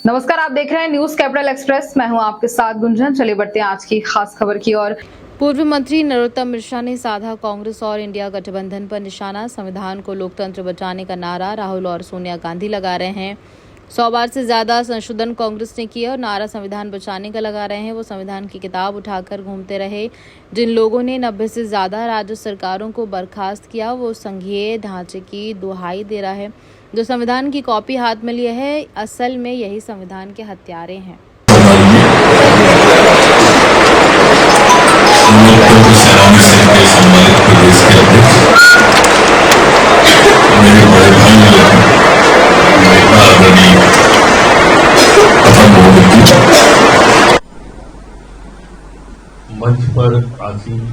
नमस्कार, आप देख रहे हैं न्यूज कैपिटल एक्सप्रेस। मैं हूं आपके साथ गुंजन। चलिए बढ़ते हैं आज की खास खबर की ओर। पूर्व मंत्री नरोत्तम मिश्रा ने साधा कांग्रेस और इंडिया गठबंधन पर निशाना। संविधान को लोकतंत्र बचाने का नारा राहुल और सोनिया गांधी लगा रहे हैं। 100 बार से ज्यादा संशोधन कांग्रेस ने किया और नारा संविधान बचाने का लगा रहे हैं। वो संविधान की किताब उठाकर घूमते रहे। जिन लोगों ने 90 से ज्यादा राज्य सरकारों को बर्खास्त किया वो संघीय ढांचे की दुहाई दे रहा है। जो संविधान की कॉपी हाथ में लिए है, असल में यही संविधान के हत्यारे हैं। लोकतंत्र सेनानी संघ के सम्मानित प्रदेश के अध्यक्ष मेरे बड़े भाई नेता आदरणीय मंच पर आसीन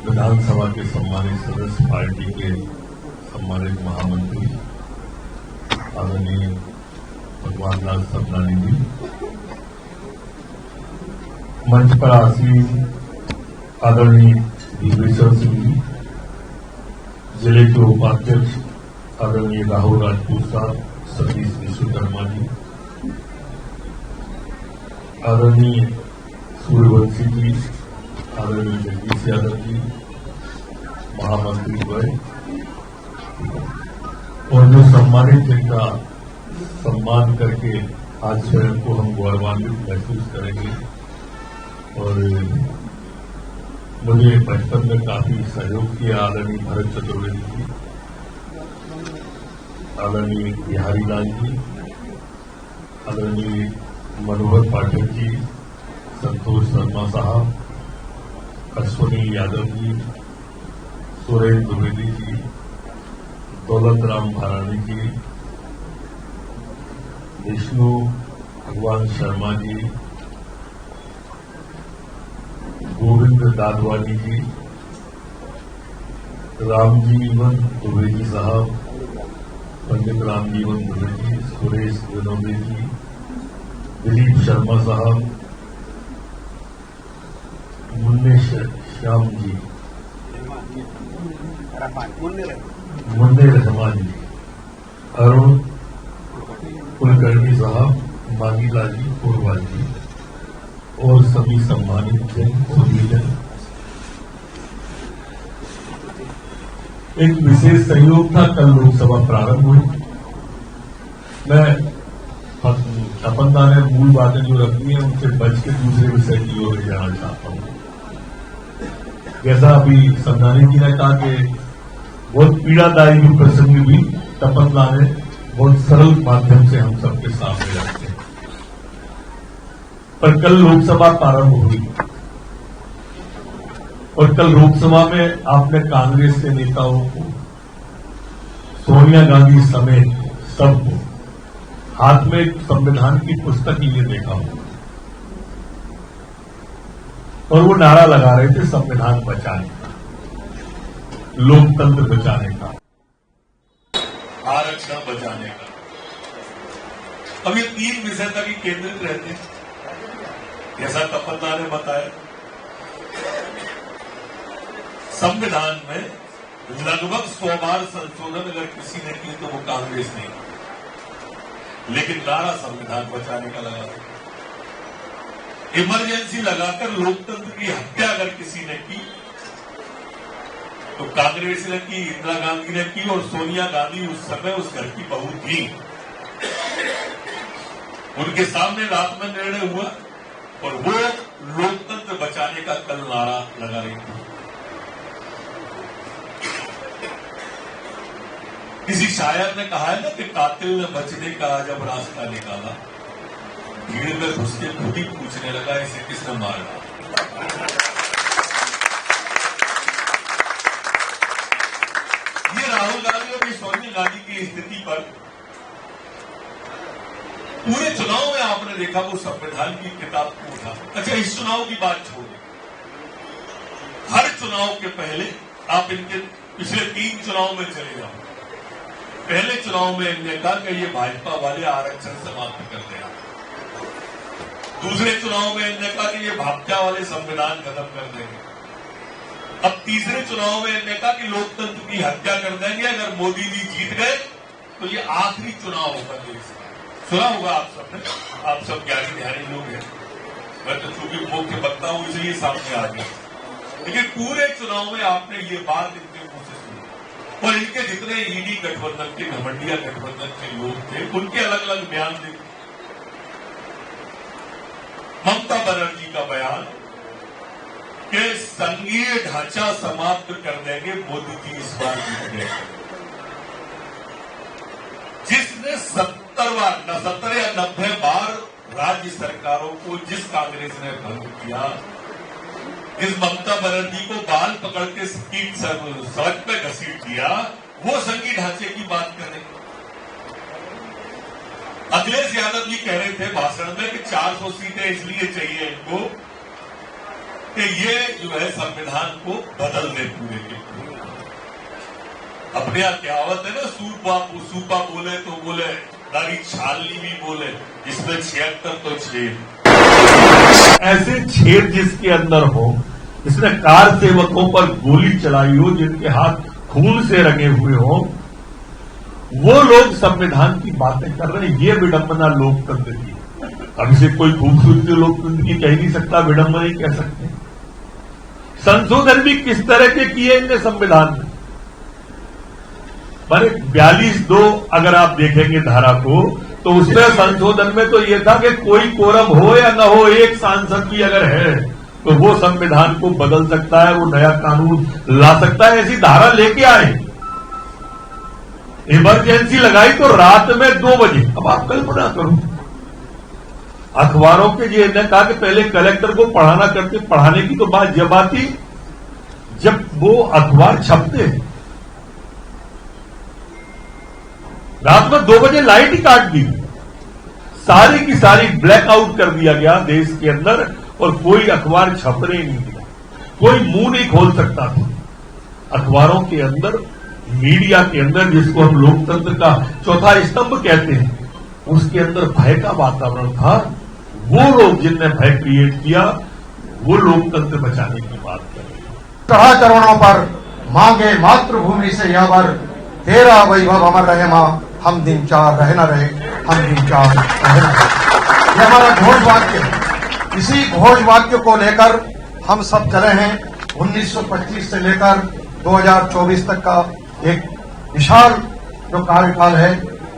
विधानसभा के सम्मानित सदस्य, पार्टी के सम्मानित महामंत्री आदरणीय भगवान लाल सपनानी जी, मंच पर आसीन आदरणीय विश्वेश्वर सिंह जी, जिले के उपाध्यक्ष आदरणीय राहुल राजपूत साहब, सतीश विश्वकर्मा जी, आदरणीय सूर्यवंशी जी, आदरणीय जगदीश यादव जी, महामंत्री द्वय और जो सम्मानित, जिनका सम्मान करके आज स्वयं को हम गौरवान्वित महसूस करेंगे और मुझे बचपन में काफी सहयोग किया आदरणीय भरत चतुर्वेदी जी, आदरणीय बिहारी लाल जी, आदरणीय मनोहर पाठक जी, संतोष शर्मा साहब, अश्वनी यादव जी, सुरेश द्विवेदी जी, दौलत राम भारानी जी, विष्णु भगवान शर्मा जी, गोविंद दादवानी जी, रामजीवन द्विवेदी साहब, पंडित रामजीवन द्विवेदी, सुरेश विनोदी जी, दिलीप शर्मा साहब, मुन्ने श्याम जी, मुन्ने रहमान जी, अरुण कुलकर्णी साहब, मानीलाल जी, पूर्वाल जी और सभी सम्मानित जन सभी जन। एक विशेष सहयोग था, कल लोकसभा प्रारंभ हुई। मैं तपन्ना ने मूल बातें जो रखी हैं उनसे बच के दूसरे विषय की ओर जाना चाहता हूं। जैसा अभी संधानी जी ने कहा कि बहुत पीड़ादायी प्रसंग भी तपन्ना ने बहुत सरल माध्यम से हम सबके सामने रखते हैं। पर कल लोकसभा प्रारंभ हुई और कल लोकसभा में आपने कांग्रेस के नेताओं को, सोनिया गांधी समेत सबको हाथ में एक संविधान की पुस्तक लिए देखा हो और वो नारा लगा रहे थे संविधान बचाने का, लोकतंत्र बचाने का, आरक्षण बचाने का। अब ये 3 विषय तक ही केंद्रित रहते हैं। जैसा तपन्ना ने बताया, संविधान में लगभग 100 बार संशोधन अगर किसी ने की तो वो कांग्रेस ने, लेकिन नारा संविधान बचाने का लगा। इमरजेंसी लगाकर लोकतंत्र की हत्या अगर किसी ने की तो कांग्रेस ने की, इंदिरा गांधी ने की और सोनिया गांधी उस समय उस घर की बहू थी। उनके सामने रात में निर्णय हुआ और वो लोकतंत्र बचाने का कल नारा लगा रही थी। किसी शायर ने कहा है ना कि कातिल ने बचने का जब रास्ता निकाला, भीड़ में घुस के खुद ही पूछने लगा इसे किसने मारा। ये राहुल गांधी और सोनिया गांधी की स्थिति पर पूरे चुनाव में आपने देखा वो संविधान की किताब को उठा। अच्छा, इस चुनाव की बात छोड़िए, हर चुनाव के पहले आप इनके पिछले 3 चुनाव में चले जाओ। पहले चुनाव में इन्होंने कहा कि ये भाजपा वाले आरक्षण समाप्त कर दें। दूसरे चुनाव में इन्होंने कहा कि ये भाजपा वाले संविधान खत्म कर देंगे। अब तीसरे चुनाव में इन्होंने कहा कि लोकतंत्र की हत्या कर देंगे। अगर मोदी जी जीत गए तो ये आखिरी चुनाव होगा देश का। सुना होगा आप सबने, आप सब ज्ञानी ध्यानी लोग हैं, मैं तो चूंकि मुख्य वक्ता हूं इसलिए सामने आ गया, लेकिन पूरे चुनाव में आपने ये बात इनके मुंह से सुनी। और इनके जितने ईडी गठबंधन के, घमंडिया गठबंधन के लोग थे, उनके अलग अलग बयान थे। ममता बनर्जी का बयान कि संघीय ढांचा समाप्त कर देंगे मोदी जी इस बार जीत गए। जिसने 70 या 90 बार राज्य सरकारों को जिस कांग्रेस ने भंग किया, इस ममता बनर्जी को बाल पकड़ के सड़क पे घसीट दिया, वो संघीय ढांचे की बात कर रहे हैं। अखिलेश यादव जी कह रहे थे भाषण में कि 400 सीटें इसलिए चाहिए इनको कि ये जो है संविधान को बदल दे पूरे के पूरे। अपने यहाँ कहावत है ना, सूपा बोले तो बोले, दाढ़ी छालनी भी बोले, इसमें 76 तो छेद। ऐसे छेद जिसके अंदर हो, जिसने कार सेवकों पर गोली चलाई हो, जिनके हाथ खून से रंगे हुए हो, वो लोग संविधान की बातें कर रहे हैं। ये विडंबना लोकतंत्र की। अब इसे कोई खूबसूरती लोकतंत्र की कह नहीं सकता, विडंबना ही कह सकते हैं। संशोधन भी किस तरह के किए इनने संविधान में? पर 42(2) अगर आप देखेंगे धारा को, तो उसमें संशोधन में तो यह था कि कोई कोरम हो या न हो, एक सांसद भी अगर है तो वो संविधान को बदल सकता है, वो नया कानून ला सकता है। ऐसी धारा लेके आए, इमरजेंसी लगाई तो रात में 2 बजे। अब आप कल्पना करो, अखबारों के ये ने कहा कि पहले कलेक्टर को पढ़ाना करते, पढ़ाने की तो बात जब आती जब वो अखबार छपते। रात में 2 बजे लाइट ही काट दी, सारी की सारी ब्लैकआउट कर दिया गया देश के अंदर, और कोई अखबार छपने नहीं दिया, कोई मुंह नहीं खोल सकता था। अखबारों के अंदर, मीडिया के अंदर, जिसको हम लोकतंत्र का चौथा स्तंभ कहते हैं, उसके अंदर भय का वातावरण था। वो लोग जिनने भय क्रिएट किया, वो लोकतंत्र बचाने की बात कर रहे हैं। चढ़ा चरणों पर मांगे मातृभूमि से यह वर, तेरा वैभव अमर रहे मां, हम दिन चार रहे न रहे, हम दिन चार रहे न रहे। यह हमारा घोष वाक्य है। इसी घोष वाक्य को लेकर हम सब चले हैं। 1925 से लेकर 2024 तक का एक विशाल जो कार्यकाल है,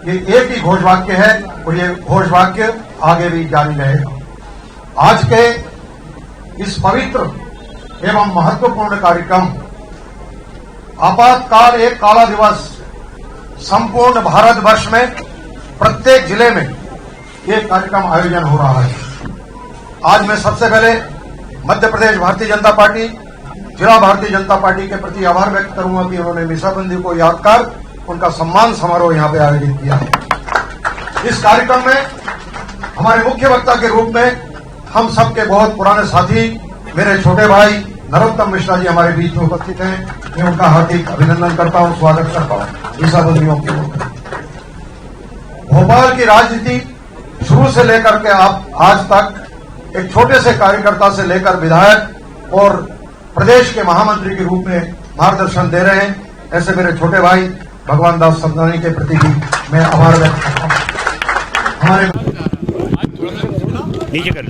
ये एक ही घोष वाक्य है, और ये घोष वाक्य आगे भी जारी रहेगा। आज के इस पवित्र एवं महत्वपूर्ण कार्यक्रम आपातकाल एक काला दिवस, संपूर्ण भारतवर्ष में प्रत्येक जिले में ये कार्यक्रम आयोजन हो रहा है। आज मैं सबसे पहले मध्य प्रदेश भारतीय जनता पार्टी, जिला भारतीय जनता पार्टी के प्रति आभार व्यक्त करूंगा कि उन्होंने मीसाबंदी को याद कर उनका सम्मान समारोह यहां पे आयोजित किया है। इस कार्यक्रम में हमारे मुख्य वक्ता के रूप में हम सबके बहुत पुराने साथी, मेरे छोटे भाई नरोत्तम मिश्रा जी हमारे बीच में उपस्थित हैं। मैं उनका हार्दिक अभिनंदन करता हूं, स्वागत करता हूं मीसाबंदियों के रूप में। भोपाल की राजनीति शुरू से लेकर के आज तक एक छोटे से कार्यकर्ता से लेकर विधायक और प्रदेश के महामंत्री के रूप में मार्गदर्शन दे रहे हैं, ऐसे मेरे छोटे भाई भगवान दास समदानी के प्रति भी मैं आभार व्यक्त करता हूं। हमारे नीचे कर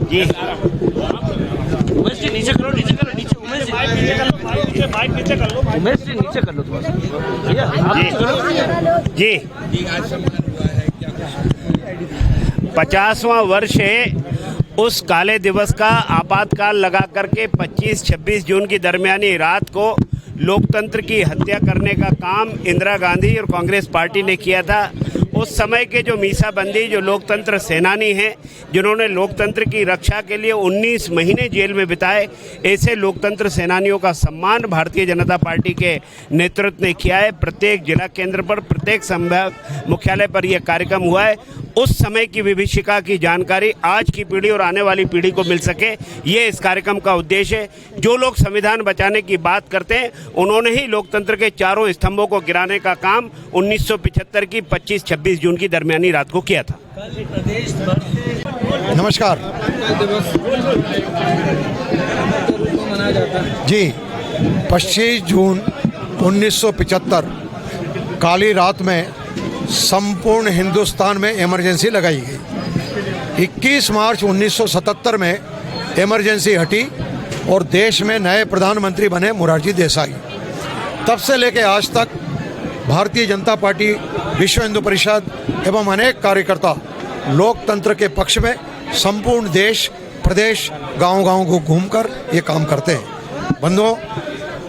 जी, उमेश जी नीचे करो, नीचे करो, नीचे उमेश जी माइक नीचे कर लो, उमेश जी नीचे कर लो थोड़ा जी। 50वां वर्ष है उस काले दिवस का। आपातकाल लगा करके 25-26 जून की दरमियानी रात को लोकतंत्र की हत्या करने का काम इंदिरा गांधी और कांग्रेस पार्टी ने किया था। उस समय के जो मीसाबंदी, जो लोकतंत्र सेनानी हैं, जिन्होंने लोकतंत्र की रक्षा के लिए 19 महीने जेल में बिताए, ऐसे लोकतंत्र सेनानियों का सम्मान भारतीय जनता पार्टी के नेतृत्व ने किया है। प्रत्येक जिला केंद्र पर, प्रत्येक संभाग मुख्यालय पर यह कार्यक्रम हुआ है। उस समय की विभीषिका की जानकारी आज की पीढ़ी और आने वाली पीढ़ी को मिल सके, ये इस कार्यक्रम का उद्देश्य है। जो लोग संविधान बचाने की बात करते हैं, उन्होंने ही लोकतंत्र के चारों स्तंभों को गिराने का काम 1975 की 25-26 जून की दरमियानी रात को किया था। नमस्कार जी। 25 जून 1975 काली रात में संपूर्ण हिंदुस्तान में इमरजेंसी लगाई गई। 21 मार्च 1977 में इमरजेंसी हटी और देश में नए प्रधानमंत्री बने मोरारजी देसाई। तब से लेकर आज तक भारतीय जनता पार्टी, विश्व हिंदू परिषद एवं अनेक कार्यकर्ता लोकतंत्र के पक्ष में संपूर्ण देश, प्रदेश, गांव-गांव को घूमकर ये काम करते हैं। बंधुओं,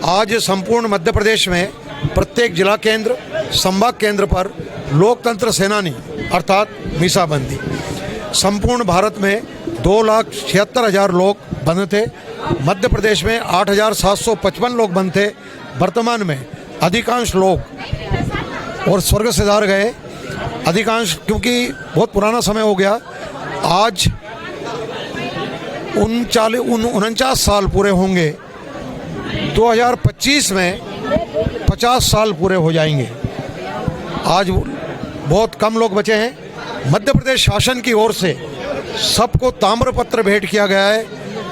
आज संपूर्ण मध्य प्रदेश में प्रत्येक जिला केंद्र, संभाग केंद्र पर लोकतंत्र सेनानी अर्थात मीसाबंदी। संपूर्ण भारत में 2,76,000 लोग बंद थे। मध्य प्रदेश में 8,755 लोग बंद थे। वर्तमान में अधिकांश लोग और स्वर्ग सिधार गए, अधिकांश, क्योंकि बहुत पुराना समय हो गया। आज 49 साल पूरे होंगे। 2025 में 50 साल पूरे हो जाएंगे। आज बहुत कम लोग बचे हैं। मध्य प्रदेश शासन की ओर से सबको ताम्रपत्र भेंट किया गया है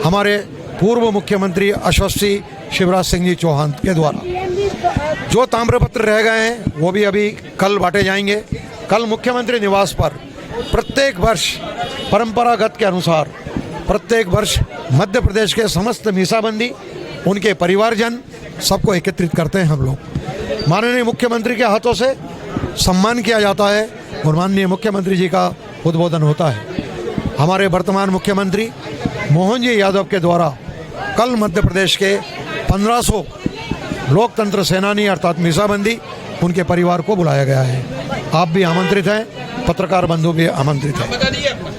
हमारे पूर्व मुख्यमंत्री यशस्वी शिवराज सिंह जी चौहान के द्वारा। जो ताम्रपत्र रह गए हैं वो भी अभी कल बांटे जाएंगे। कल मुख्यमंत्री निवास पर प्रत्येक वर्ष परंपरागत के अनुसार प्रत्येक वर्ष मध्य प्रदेश के समस्त मीसाबंदी, उनके परिवारजन सबको एकत्रित करते हैं हम लोग। माननीय मुख्यमंत्री के हाथों से सम्मान किया जाता है और माननीय मुख्यमंत्री जी का उद्बोधन होता है। हमारे वर्तमान मुख्यमंत्री मोहन जी यादव के द्वारा कल मध्य प्रदेश के 1500 लोकतंत्र सेनानी अर्थात मीसाबंदी, उनके परिवार को बुलाया गया है। आप भी आमंत्रित हैं, पत्रकार बंधु भी आमंत्रित हैं।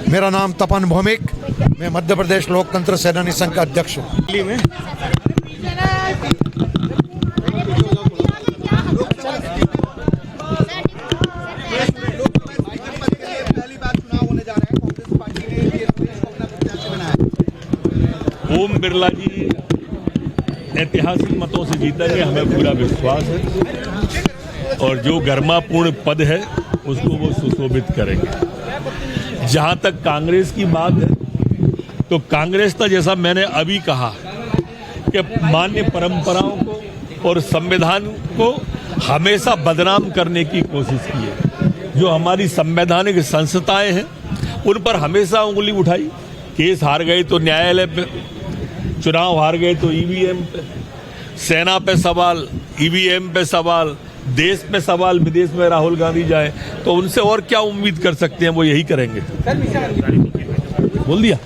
मेरा नाम तपन भौमिक, मैं मध्य प्रदेश लोकतंत्र सेनानी संघ का अध्यक्ष हूँ। ओम बिरला जी ऐतिहासिक मतों से जीतेंगे, हमें पूरा विश्वास है। और जो गरिमापूर्ण पद है उसको वो सुशोभित करेंगे। जहां तक कांग्रेस की बात है तो कांग्रेस तो जैसा मैंने अभी कहा कि मान्य परंपराओं को और संविधान को हमेशा बदनाम करने की कोशिश की है। जो हमारी संवैधानिक संस्थाएं हैं उन पर हमेशा उंगली उठाई। केस हार गए तो न्यायालय पे, चुनाव हार गए तो ईवीएम पे, सेना पे सवाल, ईवीएम पे सवाल, देश पे सवाल। विदेश में राहुल गांधी जाए तो उनसे और क्या उम्मीद कर सकते हैं, वो यही करेंगे। बोल दिया।